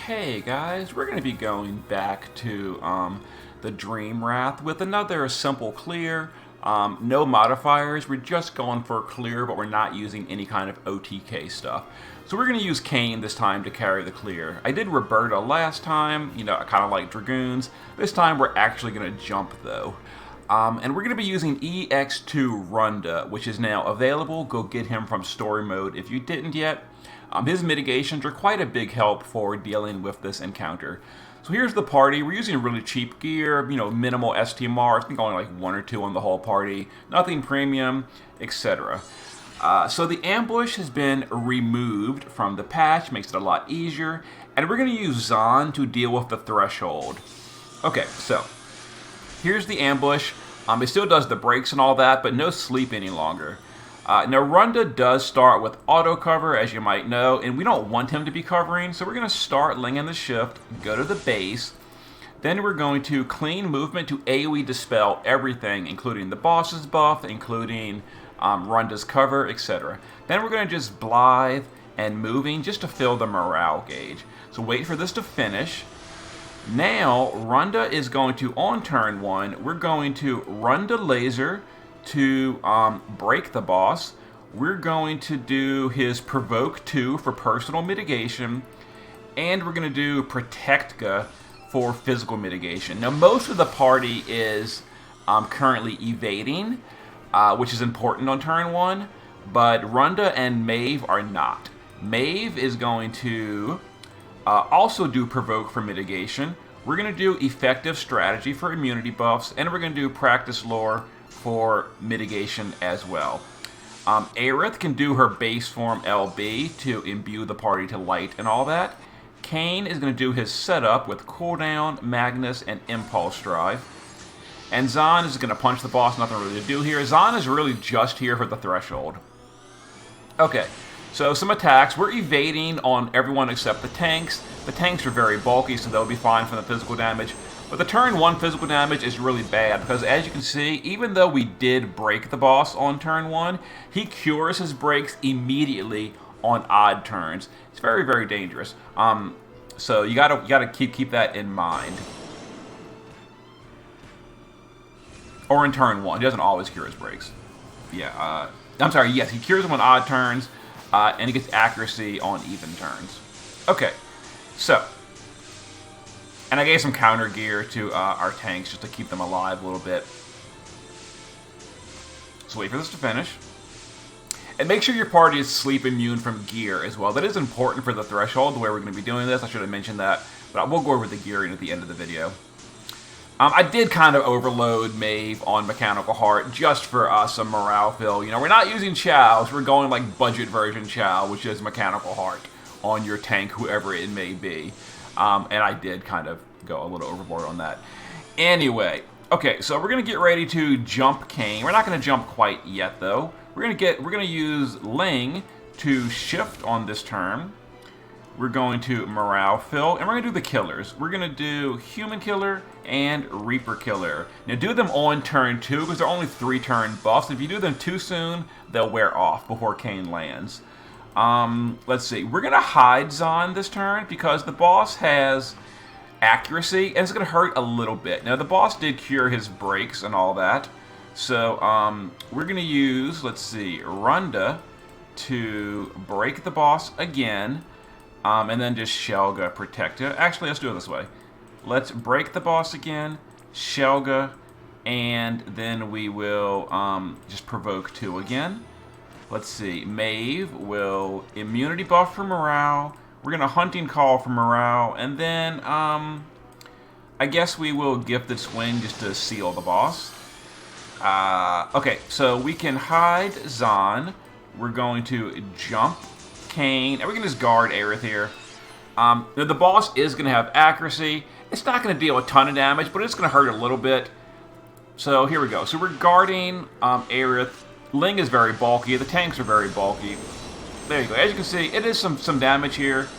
Hey guys, we're going to be going back to the Dream Wraith with another simple clear. No modifiers, we're just going for clear, but we're not using any kind of OTK stuff. So we're going to use Kain this time to carry the clear. I did Roberta last time, kind of like Dragoons. This time we're actually going to jump though. And we're going to be using EX2 Runda, which is now available. Go get him from story mode if you didn't yet. His mitigations are quite a big help for dealing with this encounter. So here's the party. We're using really cheap gear, minimal STMR. It's been going like 1 or 2 on the whole party. Nothing premium, etc. So the ambush has been removed from the patch, makes it a lot easier. And we're going to use Zahn to deal with the threshold. Okay, so here's the ambush. It still does the breaks and all that, but no sleep any longer. Now, Runda does start with auto cover, as you might know, and we don't want him to be covering, so we're going to start Linging the Shift, go to the base, then we're going to clean movement to AoE dispel everything, including the boss's buff, including Runda's cover, etc. Then we're going to just Blithe and moving just to fill the morale gauge. So wait for this to finish. Now, Runda is going to, on turn 1, we're going to Runda Laser to break the boss. We're going to do his Provoke 2 for personal mitigation, and we're going to do Protectka for physical mitigation. Now, most of the party is currently evading, which is important on turn 1, but Runda and Maeve are not. Maeve is going to also do Provoke for mitigation. We're going to do Effective Strategy for immunity buffs, and we're going to do Practice Lore for mitigation as well. Aerith can do her base form LB to imbue the party to light and all that. Kain is going to do his setup with cooldown, Magnus, and Impulse Drive. And Zahn is going to punch the boss, nothing really to do here. Zahn is really just here for the threshold. Okay, so some attacks. We're evading on everyone except the tanks. The tanks are very bulky, so they'll be fine from the physical damage. But the turn 1 physical damage is really bad because, as you can see, even though we did break the boss on turn 1, he cures his breaks immediately on odd turns. It's very, very dangerous. So you gotta keep that in mind. Or in turn 1, he doesn't always cure his breaks. Yeah, I'm sorry. Yes, he cures them on odd turns, and he gets accuracy on even turns. Okay, so. And I gave some counter gear to our tanks just to keep them alive a little bit. So wait for this to finish. And make sure your party is sleep immune from gear as well. That is important for the threshold, the way we're going to be doing this. I should have mentioned that. But we'll go over the gearing at the end of the video. I did kind of overload Maeve on Mechanical Heart just for some morale fill. We're not using Chow's. We're going like budget version Chow, which is Mechanical Heart on your tank, whoever it may be. And I did kind of go a little overboard on that. Anyway, okay, so we're gonna get ready to jump Kain. We're not gonna jump quite yet though. We're gonna use Ling to shift on this turn. We're going to morale fill, and we're gonna do the killers. We're gonna do Human Killer and Reaper Killer. Now do them on turn 2 because they're only 3-turn buffs. If you do them too soon, they'll wear off before Kain lands. Let's see. We're going to hide Zahn this turn because the boss has accuracy, and it's going to hurt a little bit. Now, the boss did cure his breaks and all that. So, we're going to use, let's see, Runda to break the boss again, and then just Shelga protect it. Actually, let's do it this way. Let's break the boss again, Shelga, and then we will just Provoke 2 again. Let's see, Maeve will immunity buff for morale. We're going to hunting call for morale. And then, I guess we will Gifted Swing just to seal the boss. Okay, so we can hide Zahn. We're going to jump Kain. And we can just guard Aerith here. Now the boss is going to have accuracy. It's not going to deal a ton of damage, but it's going to hurt a little bit. So here we go. So we're guarding Aerith. Ling is very bulky. The tanks are very bulky. There you go. As you can see, it is some damage here.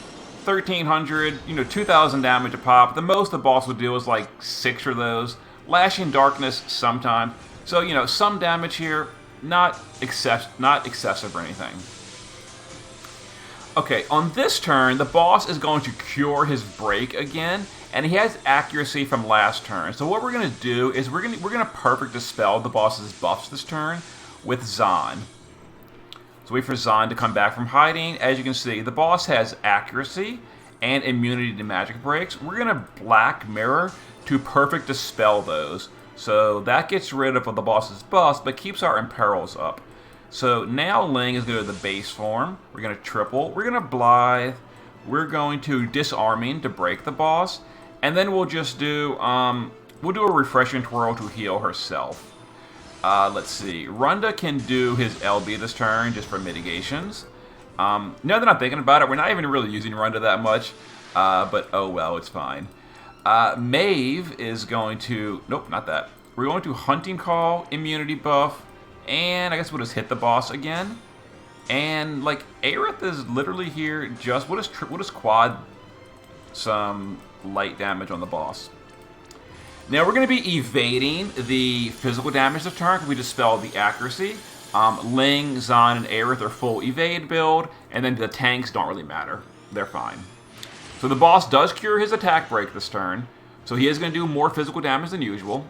1,300, 2,000 damage a pop. The most the boss will do is like 6 of those. Lashing Darkness sometimes. So, some damage here. Not excessive or anything. Okay, on this turn, the boss is going to cure his break again, and he has accuracy from last turn. So what we're going to do is we're going to perfect dispel the boss's buffs this turn with Zahn. So wait for Zahn to come back from hiding. As you can see, the boss has accuracy and immunity to magic breaks. We're going to Black Mirror to perfect dispel those. So that gets rid of the boss's buffs, but keeps our imperils up. So now Ling is going to go to the base form. We're going to triple. We're going to Blithe. We're going to Disarming to break the boss. And then we'll just do, we'll do a Refreshing Twirl to heal herself. Let's see. Runda can do his LB this turn just for mitigations. Now that I'm thinking about it, we're not even really using Runda that much. But oh well, it's fine. Maeve is going to... Nope, not that. We're going to Hunting Call, immunity buff, and I guess we'll just hit the boss again. And, like, Aerith is literally here just... We'll just quad some light damage on the boss. Now we're going to be evading the physical damage this turn because we dispelled the accuracy. Ling, Zahn, and Aerith are full evade build, and then the tanks don't really matter. They're fine. So the boss does cure his attack break this turn, so he is going to do more physical damage than usual.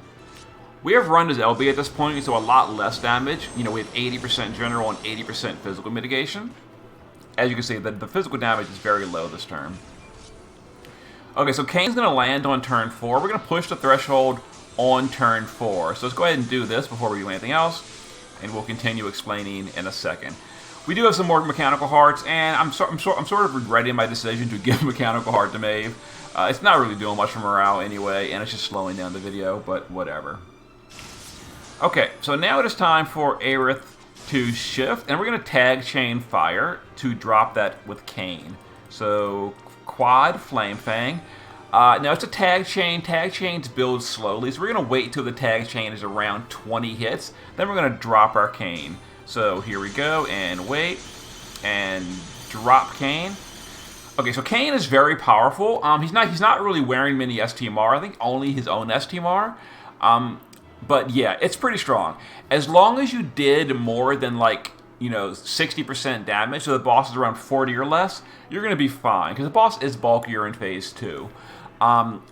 We have Runda's LB at this point, so a lot less damage. You know, we have 80% general and 80% physical mitigation. As you can see, the physical damage is very low this turn. Okay, so Kain's going to land on turn 4. We're going to push the threshold on turn 4. So let's go ahead and do this before we do anything else, and we'll continue explaining in a second. We do have some more mechanical hearts, and I'm sort of regretting my decision to give mechanical heart to Maeve. It's not really doing much for morale anyway, and it's just slowing down the video, but whatever. Okay, so now it is time for Aerith to shift, and we're going to tag chain fire to drop that with Kain. So quad Flame Fang. Now it's a tag chain. Tag chains build slowly, so we're going to wait till the tag chain is around 20 hits. Then we're going to drop our Kain. So here we go, and wait, and drop Kain. Okay, so Kain is very powerful. He's not really wearing many STMR. I think only his own STMR. But yeah, it's pretty strong. As long as you did more than, like, you know, 60% damage, so the boss is around 40 or less, you're going to be fine, because the boss is bulkier in phase 2.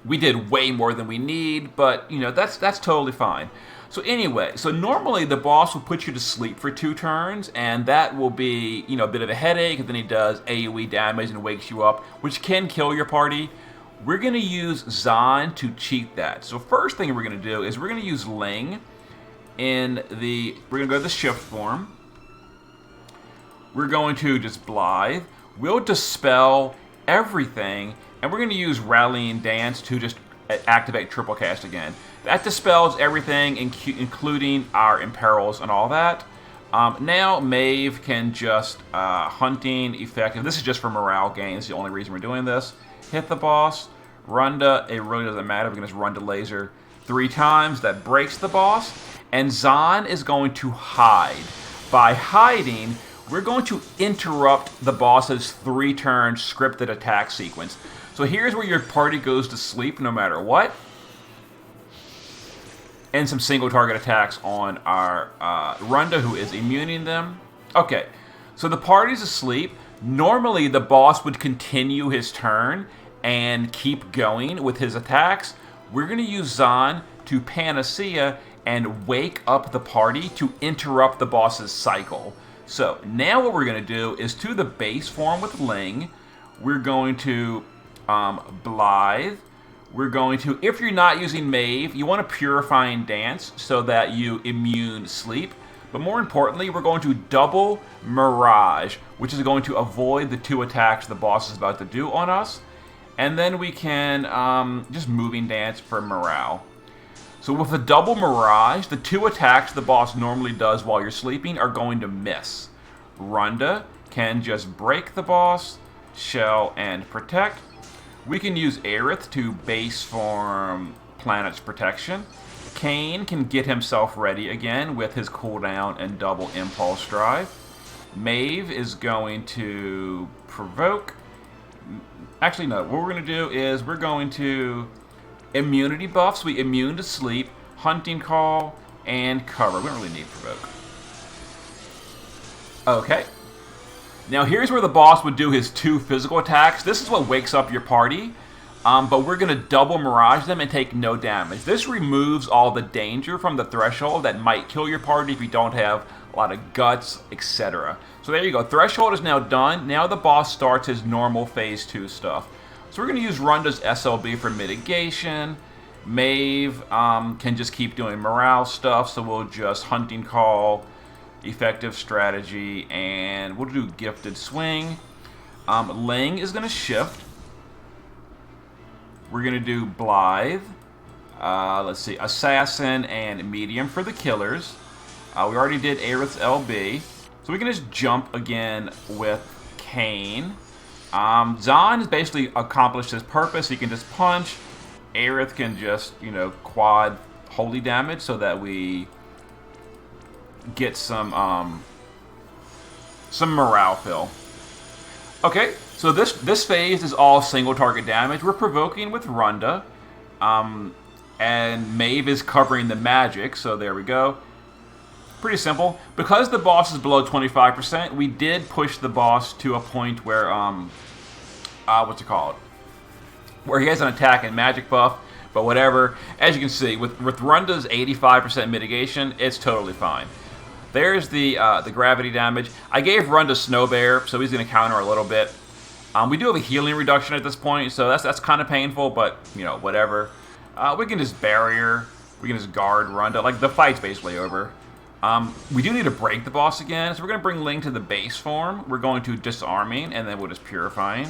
We did way more than we need, but, you know, that's totally fine. So anyway, so normally the boss will put you to sleep for 2 turns, and that will be, you know, a bit of a headache, and then he does AoE damage and wakes you up, which can kill your party. We're going to use Zahn to cheat that. So first thing we're going to do is we're going to use Ling in the... We're going to go to the shift form. We're going to just Blithe. We'll dispel everything, and we're going to use Rallying Dance to just activate triple cast again. That dispels everything, including our imperils and all that. Now Maeve can just hunting effective. This is just for morale gain. This is the only reason we're doing this. Hit the boss. Runda, it really doesn't matter. We can just Runda laser 3 times. That breaks the boss. And Zahn is going to hide. By hiding, we're going to interrupt the boss's 3-turn scripted attack sequence. So here's where your party goes to sleep no matter what. And some single target attacks on our Runda, who is immuning them. Okay, so the party's asleep. Normally, the boss would continue his turn and keep going with his attacks. We're going to use Zahn to Panacea and wake up the party to interrupt the boss's cycle. So now what we're going to do is to the base form with Ling, we're going to Blithe. We're going to, if you're not using Maeve, you want a Purifying Dance so that you immune sleep. But more importantly, we're going to double Mirage, which is going to avoid the 2 attacks the boss is about to do on us. And then we can just Moving Dance for morale. So with the double Mirage, the 2 attacks the boss normally does while you're sleeping are going to miss. Runda can just break the boss, Shell, and Protect. We can use Aerith to base form Planet's Protection. Kain can get himself ready again with his cooldown and double Impulse Drive. Maeve is going to provoke. Actually, no. What we're going to do is we're going to immunity buffs. We immune to sleep, Hunting Call, and cover. We don't really need provoke. Okay. Now here's where the boss would do his 2 physical attacks. This is what wakes up your party, but we're going to double Mirage them and take no damage. This removes all the danger from the threshold that might kill your party if you don't have a lot of guts, etc. So there you go. Threshold is now done. Now the boss starts his normal phase 2 stuff. So we're going to use Runda's SLB for mitigation. Maeve can just keep doing morale stuff, so we'll just Hunting Call, Effective Strategy, and we'll do Gifted Swing. Ling is going to shift. We're going to do Blythe. Let's see, Assassin and Medium for the killers. We already did Aerith's LB. So we can just jump again with Kain. Zahn has basically accomplished his purpose. He can just punch. Aerith can just, you know, quad holy damage so that we get some morale fill. Okay, so this phase is all single target damage. We're provoking with Runda, and Maeve is covering the magic. So there we go. Pretty simple. Because the boss is below 25%, we did push the boss to a point where what's it called? Where he has an attack and magic buff, but whatever. As you can see, with Runda's 85% mitigation, it's totally fine. There's the gravity damage. I gave Runda Snow Bear, so he's going to counter a little bit. We do have a healing reduction at this point, so that's kind of painful, but, you know, whatever. We can just barrier. We can just guard Runda. Like, the fight's basically over. We do need to break the boss again, so we're going to bring Ling to the base form. We're going to Disarming, and then we'll just Purifying.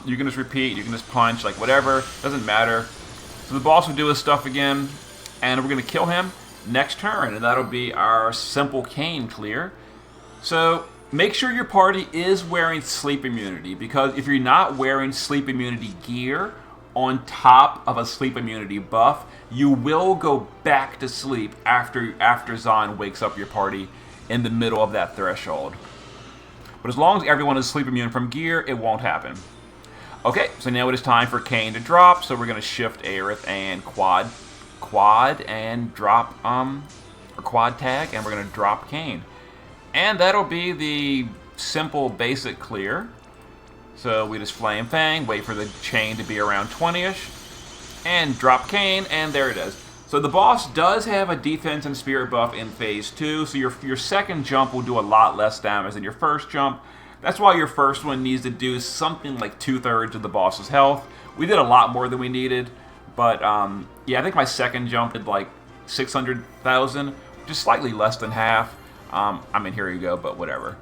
You can just repeat, you can just punch, like whatever, doesn't matter. So the boss will do his stuff again, and we're going to kill him next turn, and that'll be our simple Kain clear. So make sure your party is wearing sleep immunity, because if you're not wearing sleep immunity gear on top of a sleep immunity buff, you will go back to sleep after Zahn wakes up your party in the middle of that threshold. But as long as everyone is sleep immune from gear, it won't happen. Okay, so now it is time for Kain to drop, so we're going to shift Aerith and quad and drop, or quad tag, and we're going to drop Kain. And that'll be the simple basic clear. So we just Flame Fang, wait for the chain to be around 20-ish, and drop Kain, and there it is. So the boss does have a defense and spirit buff in phase 2, so your second jump will do a lot less damage than your first jump. That's why your first one needs to do something like 2/3 of the boss's health. We did a lot more than we needed, but yeah, I think my second jump did like 600,000, just slightly less than half. I mean, here you go, but whatever.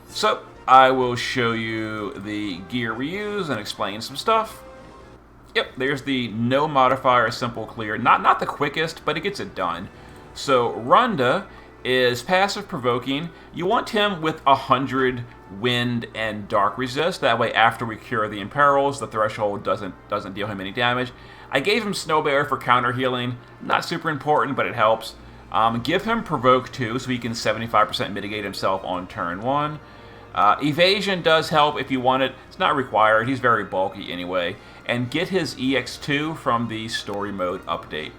So I will show you the gear we use and explain some stuff. Yep, there's the no modifier simple clear. Not the quickest, but it gets it done. So Runda is passive provoking. You want him with 100 wind and dark resist. That way, after we cure the imperils, the threshold doesn't deal him any damage. I gave him Snow Bear for counter healing. Not super important, but it helps. Give him provoke 2, so he can 75% mitigate himself on turn 1. Evasion does help if you want it. It's not required. He's very bulky anyway. And get his EX2 from the story mode update.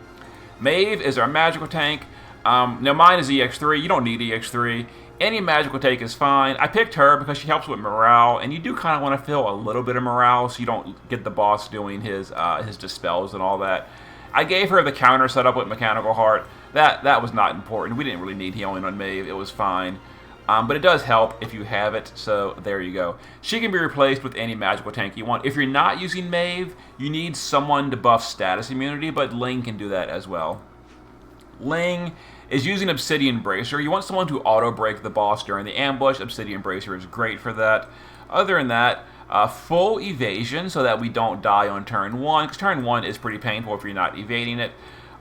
Maeve is our magical tank. Now mine is EX3. You don't need EX3. Any magical tank is fine. I picked her because she helps with morale, and you do kind of want to feel a little bit of morale so you don't get the boss doing his dispels and all that. I gave her the counter setup with Mechanical Heart. That was not important. We didn't really need healing on Maeve. It was fine. But it does help if you have it, so there you go. She can be replaced with any magical tank you want. If you're not using Maeve, you need someone to buff status immunity, but Ling can do that as well. Ling is using Obsidian Bracer. You want someone to auto-break the boss during the ambush. Obsidian Bracer is great for that. Other than that, full evasion so that we don't die on turn 1, because turn 1 is pretty painful if you're not evading it.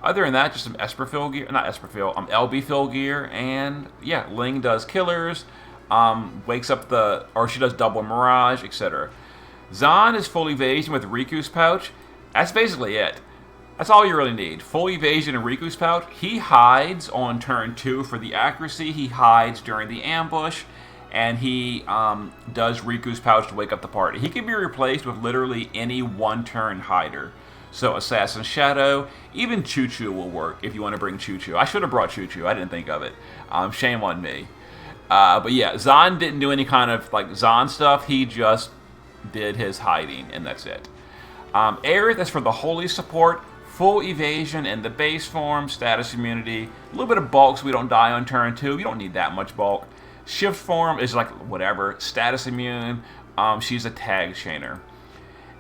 Other than that, just some Esperfill gear, not Esperfill, LB fill gear, and yeah, Ling does killers, wakes up or she does double Mirage, etc. Zahn is full evasion with Riku's Pouch. That's basically it. That's all you really need. Full evasion and Riku's Pouch. He hides on turn 2 for the accuracy. He hides during the ambush, and he does Riku's Pouch to wake up the party. He can be replaced with literally any one-turn hider. So Assassin's Shadow, even Choo Choo will work if you want to bring Choo Choo. I should have brought Choo Choo. I didn't think of it. Shame on me. But yeah, Zahn didn't do any kind of like Zahn stuff. He just did his hiding, and that's it. Aerith is for the holy support, full evasion in the base form, status immunity, a little bit of bulk so we don't die on turn 2. You don't need that much bulk. Shift form is like whatever, status immune. She's a tag chainer.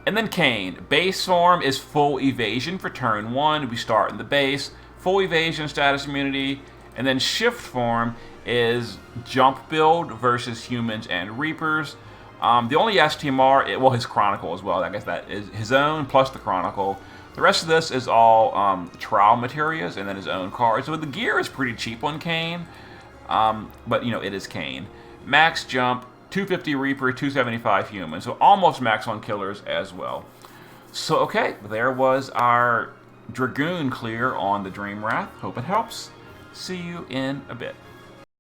And then Kain. Base form is full evasion for turn 1. We start in the base. Full evasion, status immunity. And then shift form is jump build versus humans and reapers. The only STMR, well, his Chronicle as well. I guess that is his own plus the Chronicle. The rest of this is all trial materials and then his own cards. So the gear is pretty cheap on Kain. But, you know, it is Kain. Max jump, 250 Reaper, 275 human. So almost max on killers as well. So, okay, there was our Dragoon clear on the Dream Wraith. Hope it helps. See you in a bit.